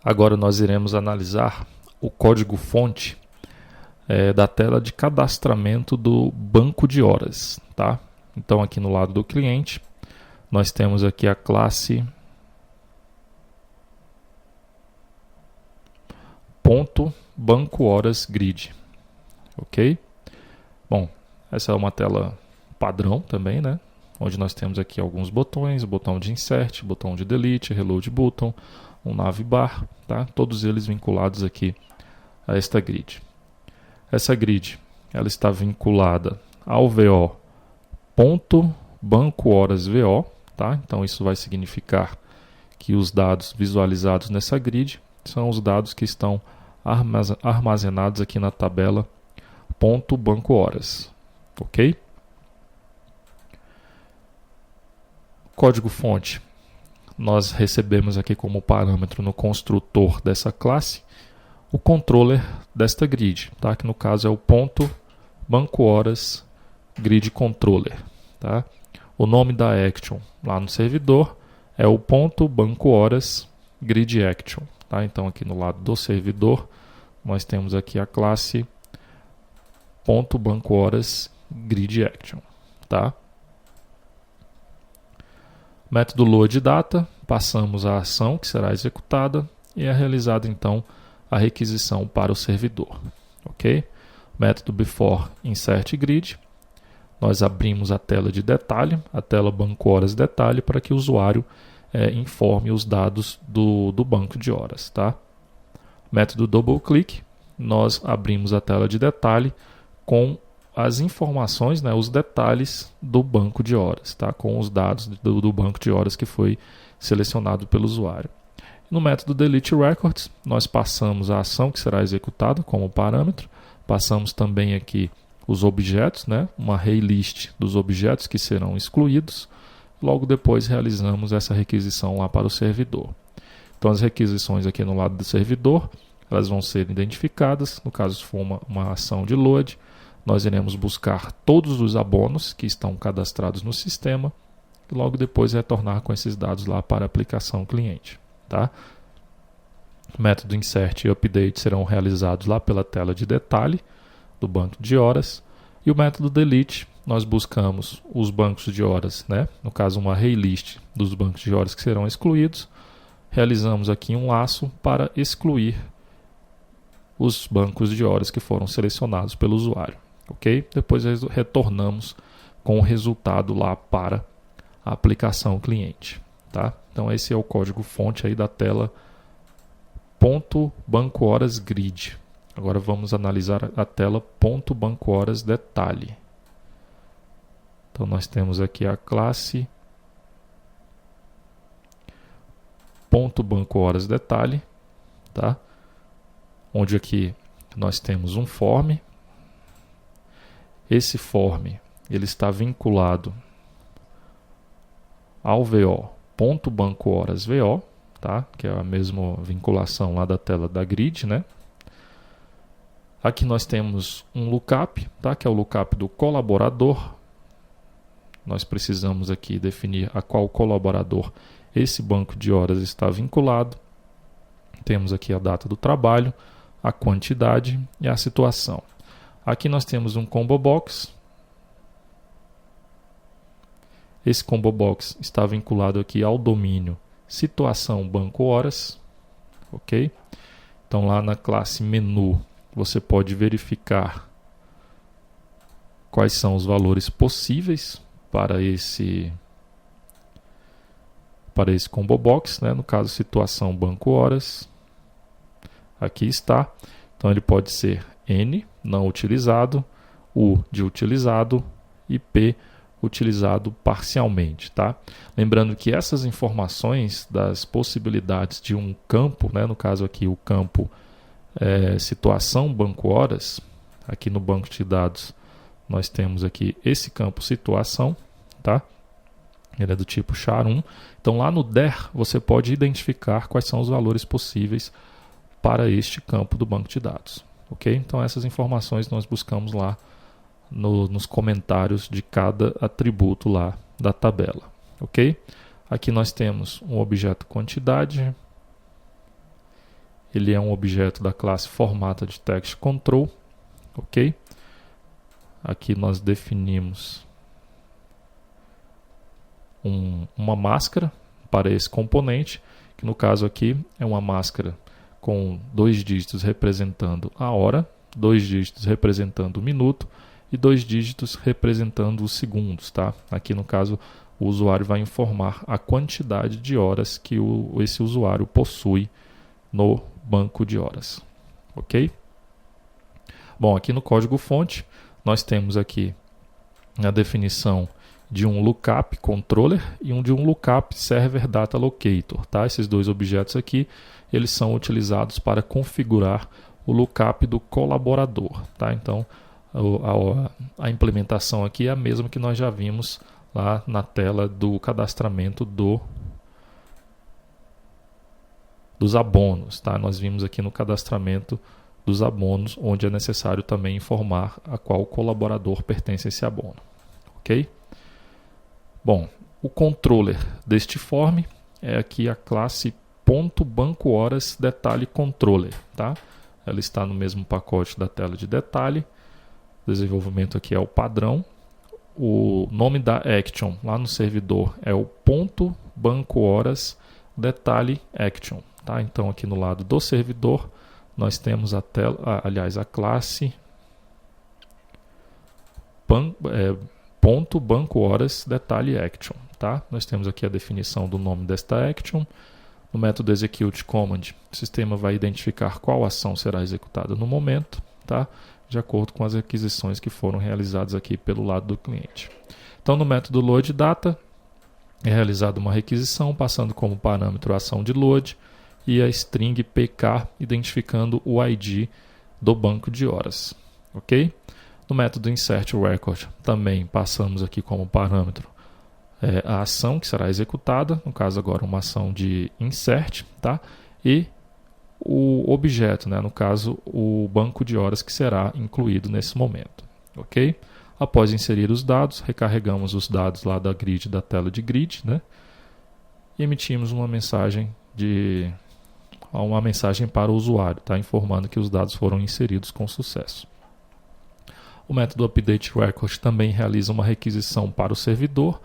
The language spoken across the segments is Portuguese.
Agora nós iremos analisar o código-fonte da tela de cadastramento do banco de horas, tá? Então aqui no lado do cliente, nós temos aqui a classe .banco horas grid, ok? Bom, essa é uma tela padrão também, né? Onde nós temos aqui alguns botões, o botão de insert, botão de delete, reload button, um navbar, tá? Todos eles vinculados aqui a esta grid. Essa grid, ela está vinculada ao VO .banco horas VO, tá? Então isso vai significar que os dados visualizados nessa grid são os dados que estão armazenados aqui na tabela .banco horas, ok? Código-fonte, nós recebemos aqui como parâmetro no construtor dessa classe o controller desta grid, tá? Que no caso é o .banco horas grid controller, tá? O nome da action lá no servidor é o .banco horas grid action, tá? Então aqui no lado do servidor nós temos aqui a classe .banco horas grid action, tá? Método load data, passamos a ação que será executada e é realizada então a requisição para o servidor, ok? Método before insert grid, nós abrimos a tela de detalhe, a tela banco horas detalhe, para que o usuário informe os dados do banco de horas, tá? Método double click, nós abrimos a tela de detalhe com as informações, né, os detalhes do banco de horas, tá? Com os dados do banco de horas que foi selecionado pelo usuário. No método delete records, nós passamos a ação que será executada como parâmetro, passamos também aqui os objetos, né? Uma array list dos objetos que serão excluídos, logo depois realizamos essa requisição lá para o servidor. Então as requisições aqui no lado do servidor, elas vão ser identificadas, no caso se for uma ação de load, nós iremos buscar todos os abonos que estão cadastrados no sistema e logo depois retornar com esses dados lá para a aplicação cliente, tá? Método insert e update serão realizados lá pela tela de detalhe do banco de horas e o método delete nós buscamos os bancos de horas, né? No caso uma array list dos bancos de horas que serão excluídos, realizamos aqui um laço para excluir os bancos de horas que foram selecionados pelo usuário, ok? Depois retornamos com o resultado lá para a aplicação cliente, tá? Então esse é o código fonte aí da tela .banco horas grid. Agora vamos analisar a tela .banco horas detalhe. Então nós temos aqui a classe .banco horas detalhe, tá? Onde aqui nós temos um form. Esse form ele está vinculado ao VO .banco horas VO, tá? Que é a mesma vinculação lá da tela da grid, né? Aqui nós temos um lookup, tá? Que é o lookup do colaborador. Nós precisamos aqui definir a qual colaborador esse banco de horas está vinculado. Temos aqui a data do trabalho, a quantidade e a situação. Aqui nós temos um combo box. Esse combo box está vinculado aqui ao domínio situação banco horas, ok? Então lá na classe menu você pode verificar quais são os valores possíveis para esse combo box, né? No caso situação banco horas, aqui está. Então ele pode ser N, não utilizado, U de utilizado e P utilizado parcialmente, tá? Lembrando que essas informações das possibilidades de um campo, né? No caso aqui o campo situação banco horas, aqui no banco de dados nós temos aqui esse campo situação, tá? Ele é do tipo char1. Então lá no DER você pode identificar quais são os valores possíveis para este campo do banco de dados, ok? Então essas informações nós buscamos lá nos comentários de cada atributo lá da tabela, ok? Aqui nós temos um objeto quantidade ele é um objeto da classe FormataDTextControl, ok? Aqui nós definimos uma máscara para esse componente, que no caso aqui é uma máscara com 2 dígitos representando a hora, 2 dígitos representando o minuto e 2 dígitos representando os segundos, tá? Aqui no caso o usuário vai informar a quantidade de horas que esse usuário possui no banco de horas, ok? Bom, aqui no código-fonte nós temos aqui a definição de um lookup controller e de um lookup server data locator, tá? Esses dois objetos aqui, eles são utilizados para configurar o lookup do colaborador, tá? Então, a implementação aqui é a mesma que nós já vimos lá na tela do cadastramento dos abonos, tá? Nós vimos aqui no cadastramento dos abonos, onde é necessário também informar a qual colaborador pertence esse abono, ok? Bom, o controller deste form é aqui a classe .bancoHoras_detalhe_controller, tá? Ela está no mesmo pacote da tela de detalhe. O desenvolvimento aqui é o padrão. O nome da action lá no servidor é o .bancoHoras_detalhe_action, tá? Então aqui no lado do servidor nós temos a classe .bancoHoras_detalhe_action, tá? Nós temos aqui a definição do nome desta action. No método executeCommand, o sistema vai identificar qual ação será executada no momento, tá? De acordo com as requisições que foram realizadas aqui pelo lado do cliente. Então, no método loadData, é realizada uma requisição, passando como parâmetro a ação de load e a string pk, identificando o ID do banco de horas, ok? No método insertRecord, também passamos aqui como parâmetro a ação que será executada, no caso agora uma ação de insert, tá? E o objeto, né? No caso o banco de horas que será incluído nesse momento, ok? Após inserir os dados, recarregamos os dados lá da grid, da tela de grid, né? E emitimos uma mensagem para o usuário, tá? Informando que os dados foram inseridos com sucesso. O método updateRecord também realiza uma requisição para o servidor.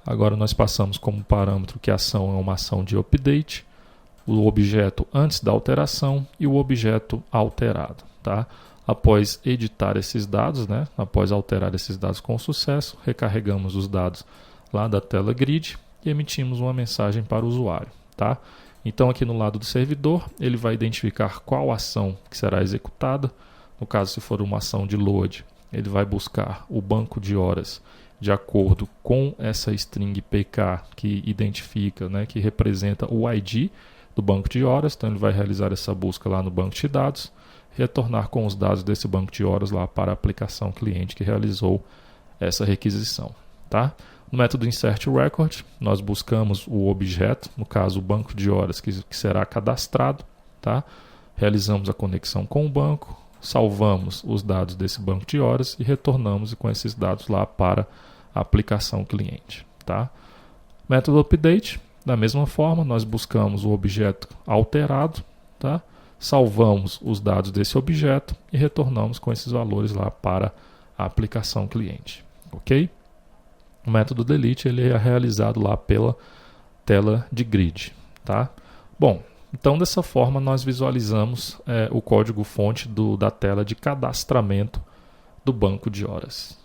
Agora nós passamos como parâmetro que a ação é uma ação de update, o objeto antes da alteração e o objeto alterado, tá? Após editar esses dados, né? Após alterar esses dados com sucesso, recarregamos os dados lá da tela grid e emitimos uma mensagem para o usuário, tá? Então aqui no lado do servidor, ele vai identificar qual ação que será executada. No caso, se for uma ação de load, ele vai buscar o banco de horas de acordo com essa string pk que identifica, né, que representa o ID do banco de horas. Então ele vai realizar essa busca lá no banco de dados, retornar com os dados desse banco de horas lá para a aplicação cliente que realizou essa requisição, tá? No método insertRecord, nós buscamos o objeto, no caso o banco de horas que será cadastrado, tá? Realizamos a conexão com o banco, salvamos os dados desse banco de horas e retornamos com esses dados lá para a aplicação cliente, tá? Método update, da mesma forma, nós buscamos o objeto alterado, tá? Salvamos os dados desse objeto e retornamos com esses valores lá para a aplicação cliente, ok? O método delete ele é realizado lá pela tela de grid, tá? Bom, então dessa forma nós visualizamos o código-fonte da tela de cadastramento do banco de horas.